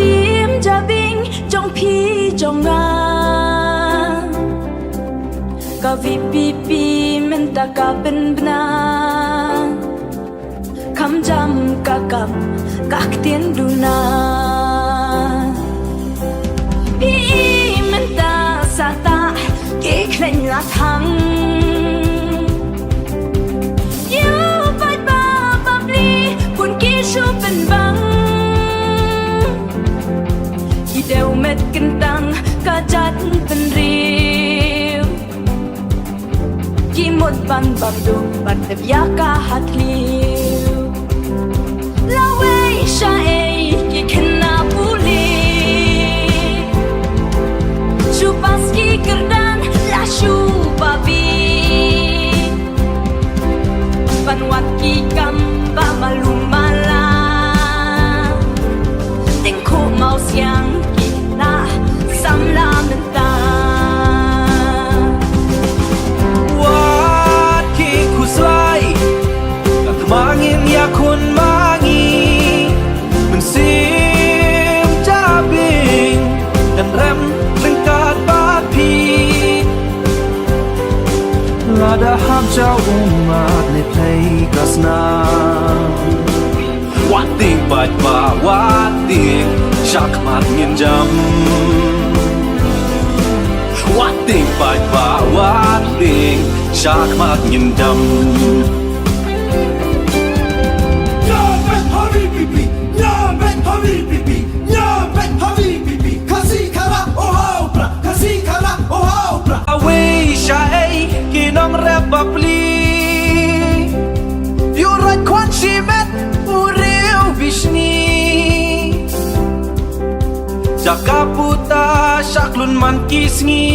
phim gia binh trong phi trong nga ka vi pi pi men ta ka ben bna kham jam ka kap các tiến đu na pi men ta sa ta ke klen la thang yêu vai ba bab li kun ki shu ben bang ki deu met kentang ka jat ben riu ki một ban bab du ban tep ya ka hat liu la wei sha ei ki kena puli shu paski kerdan la shu babi ban wat ki kam ba malumala ting khu mau siang ki na sam la menta wat ki kuslai ka mangin ya kun mangi men sim jabing dan rem lengkat bapi lada ham chau umat le play kasna wat ting bait ba wat ting shak mat ngin jam wat ting bait ba wat ting shak mat ngin jam Bapli you right kwan shi met uriu vishni jakaputa shaklun man kisngi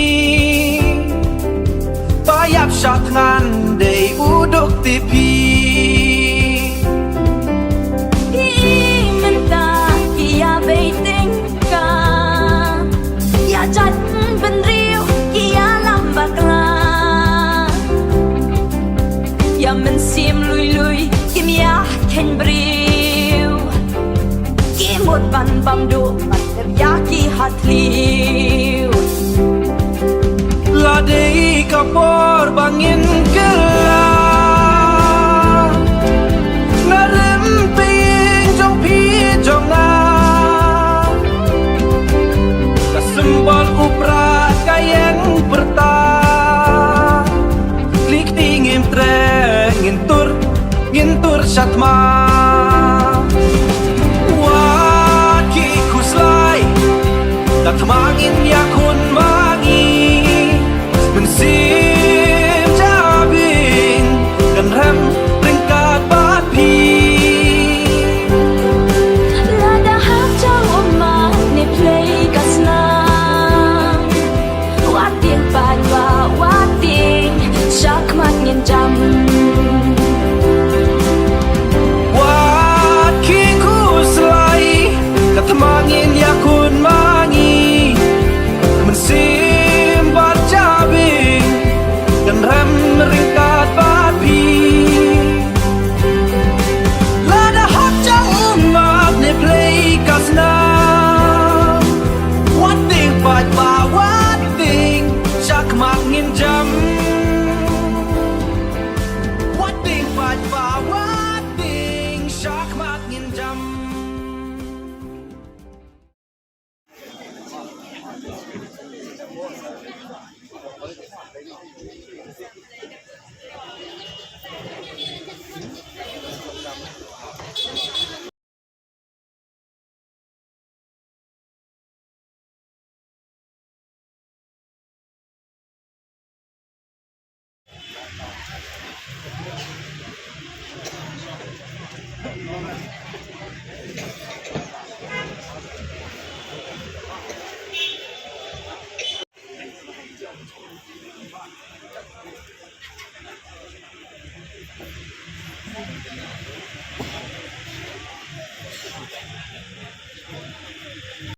payap shatngan dei udok tipi menta kia baiting ka ya jat ben riu kia lam bakla ya men sim lui lui kim ya ken briu ki một ban bam du ban tep ya ki hat liu la dei kapor bangin kela narem ping jong pi jong na kasembal upra kayeng berta klik tingin tre ngintur shatma